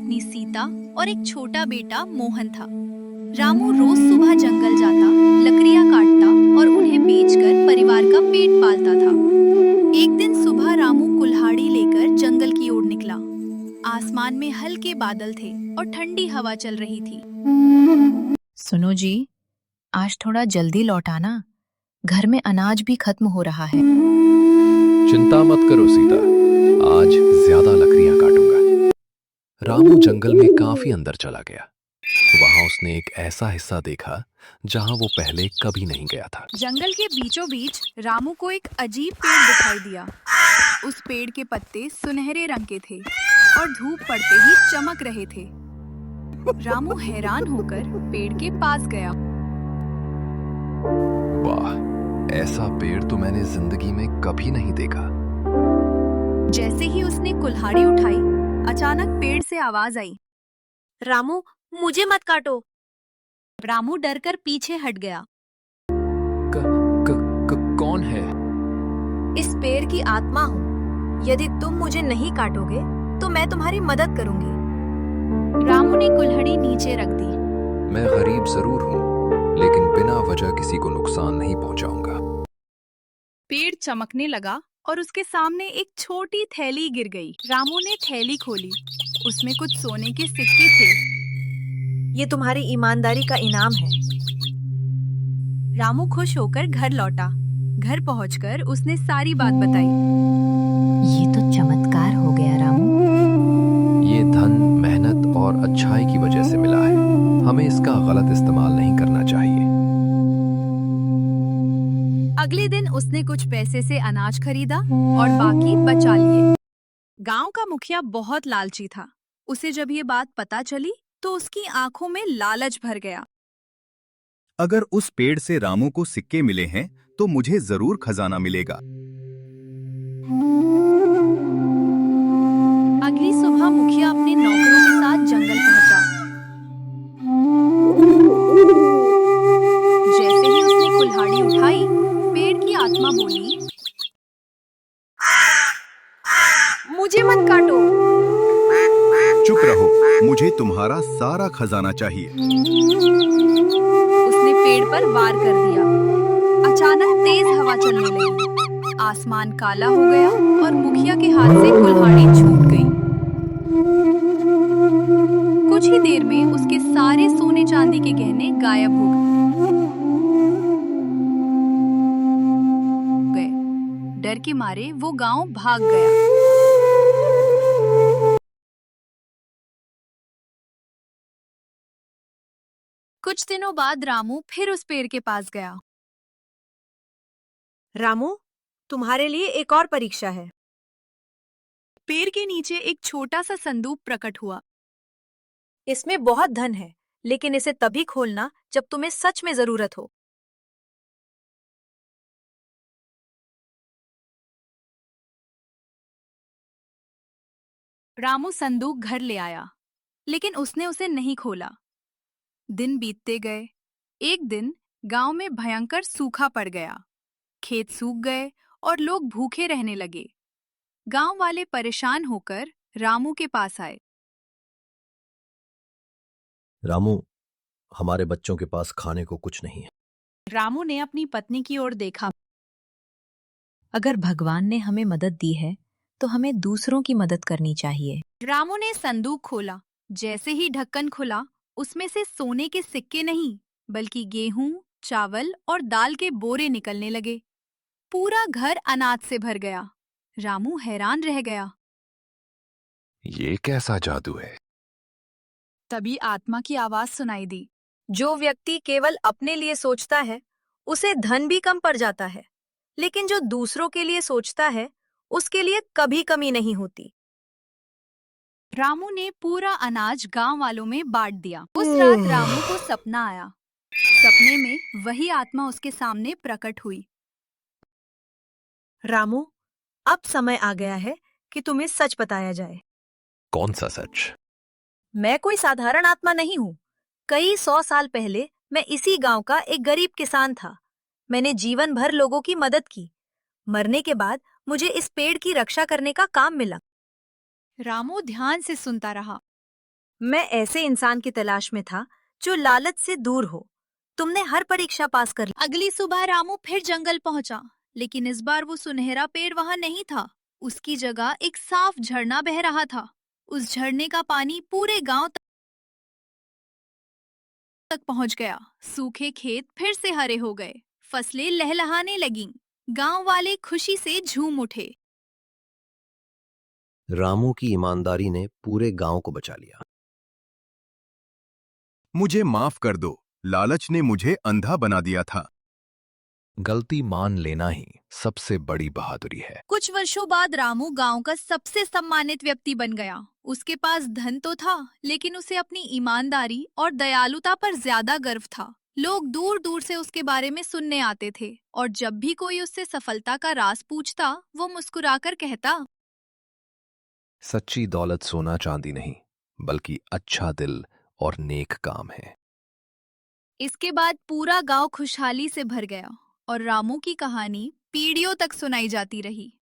पत्नी सीता और एक छोटा बेटा मोहन था। रामू रोज सुबह जंगल जाता, लकड़ियां काटता और उन्हें बेचकर परिवार का पेट पालता था। एक दिन सुबह रामू कुल्हाड़ी लेकर जंगल की ओर निकला। आसमान में हल्के बादल थे और ठंडी हवा चल रही थी। सुनो जी, आज थोड़ा जल्दी लौट आना। घर में अनाज भी खत्म हो रहा है। चिंता मत करो सीता, आज ज्यादा लकड़ियां काटूंगा। रामू जंगल में काफी अंदर चला गया। वहां उसने एक ऐसा हिस्सा देखा जहां वो पहले कभी नहीं गया था। जंगल के बीचों बीच रामू को एक अजीब पेड़ दिखाई दिया। उस पेड़ के पत्ते सुनहरे रंग के थे और धूप पड़ते ही चमक रहे थे। रामू हैरान होकर पेड़ के पास गया। वाह, ऐसा पेड़ तो मैंने जिंदगी में कभी नहीं देखा। जैसे ही उसने कुल्हाड़ी उठाई, अचानक पेड़ से आवाज आई, रामू, मुझे मत काटो। रामू डरकर पीछे हट गया। कौन है? इस पेड़ की आत्मा हूँ। यदि तुम मुझे नहीं काटोगे तो मैं तुम्हारी मदद करूंगी। रामू ने कुल्हाड़ी नीचे रख दी। मैं गरीब जरूर हूँ, लेकिन बिना वजह किसी को नुकसान नहीं पहुंचाऊंगा। पेड़ चमकने लगा और उसके सामने एक छोटी थैली गिर गई। रामू ने थैली खोली। उसमें कुछ सोने के सिक्के थे। ये तुम्हारी ईमानदारी का इनाम है। रामू खुश होकर घर लौटा। घर पहुंचकर उसने सारी बात बताई। ये तो चमत्कार हो गया रामू। ये धन मेहनत और अच्छाई की वजह से मिला है। हमें इसका गलत इस्तेमाल नहीं करना चाहिए। अगले दिन उसने कुछ पैसे से अनाज खरीदा और बाकी बचा लिए। गांव का मुखिया बहुत लालची था। उसे जब ये बात पता चली तो उसकी आंखों में लालच भर गया। अगर उस पेड़ से रामू को सिक्के मिले हैं तो मुझे जरूर खजाना मिलेगा। अगली सुबह मुखिया अपने नौकरों के साथ जंगल पहुंचा। जैसे ही उसने कुल्हाड़ी उठाई, पेड़ की आत्मा बोली, मुझे मत काटो। चुप रहो, मुझे तुम्हारा सारा खजाना चाहिए। उसने पेड़ पर वार कर दिया। अचानक तेज हवा चलने लगी। आसमान काला हो गया और मुखिया के हाथ से कुल्हाड़ी छूट गई। कुछ ही देर में उसके सारे सोने चांदी के गहने गायब हो गए। डर के मारे वो गांव भाग गया। कुछ दिनों बाद रामू फिर उस पेड़ के पास गया। रामू, तुम्हारे लिए एक और परीक्षा है। पेड़ के नीचे एक छोटा सा संदूक प्रकट हुआ। इसमें बहुत धन है, लेकिन इसे तभी खोलना जब तुम्हें सच में जरूरत हो। रामू संदूक घर ले आया, लेकिन उसने उसे नहीं खोला। दिन बीतते गए। एक दिन गांव में भयंकर सूखा पड़ गया। खेत सूख गए और लोग भूखे रहने लगे। गांव वाले परेशान होकर रामू के पास आए। रामू, हमारे बच्चों के पास खाने को कुछ नहीं है। रामू ने अपनी पत्नी की ओर देखा। अगर भगवान ने हमें मदद दी है तो हमें दूसरों की मदद करनी चाहिए। रामू ने संदूक खोला। जैसे ही ढक्कन खुला, उसमें से सोने के सिक्के नहीं, बल्कि गेहूं, चावल और दाल के बोरे निकलने लगे। पूरा घर अनाज से भर गया। रामू हैरान रह गया। ये कैसा जादू है? तभी आत्मा की आवाज सुनाई दी। जो व्यक्ति केवल अपने लिए सोचता है, उसे धन भी कम पड़ जाता है, लेकिन जो दूसरों के लिए सोचता है, उसके लिए कभी कमी नहीं होती। रामू ने पूरा अनाज गांव वालों में बांट दिया। उस रात रामू को सपना आया। सपने में वही आत्मा उसके सामने प्रकट हुई। रामू, अब समय आ गया है कि तुम्हें सच बताया जाए। कौन सा सच? मैं कोई साधारण आत्मा नहीं हूँ। कई 100 साल पहले मैं इसी गांव का एक गरीब किसान था। मैंने जीवन भर लोगों की मदद की। मरने के बाद मुझे इस पेड़ की रक्षा करने का काम मिला। रामू ध्यान से सुनता रहा। मैं ऐसे इंसान की तलाश में था जो लालच से दूर हो। तुमने हर परीक्षा पास कर ली। अगली सुबह रामू फिर जंगल पहुंचा, लेकिन इस बार वो सुनहरा पेड़ वहां नहीं था। उसकी जगह एक साफ झरना बह रहा था। उस झरने का पानी पूरे गांव तक पहुंच गया। सूखे खेत फिर से हरे हो गए, फसलें लहलहाने लगीं। गांव वाले खुशी से झूम उठे। रामू की ईमानदारी ने पूरे गांव को बचा लिया। मुझे माफ कर दो, लालच ने मुझे अंधा बना दिया था। गलती मान लेना ही सबसे बड़ी बहादुरी है। कुछ वर्षों बाद रामू गांव का सबसे सम्मानित व्यक्ति बन गया। उसके पास धन तो था, लेकिन उसे अपनी ईमानदारी और दयालुता पर ज्यादा गर्व था। लोग दूर दूर से उसके बारे में सुनने आते थे, और जब भी कोई उससे सफलता का राज पूछता, वो मुस्कुराकर कहता, सच्ची दौलत सोना चांदी नहीं, बल्कि अच्छा दिल और नेक काम है। इसके बाद पूरा गांव खुशहाली से भर गया और रामू की कहानी पीढ़ियों तक सुनाई जाती रही।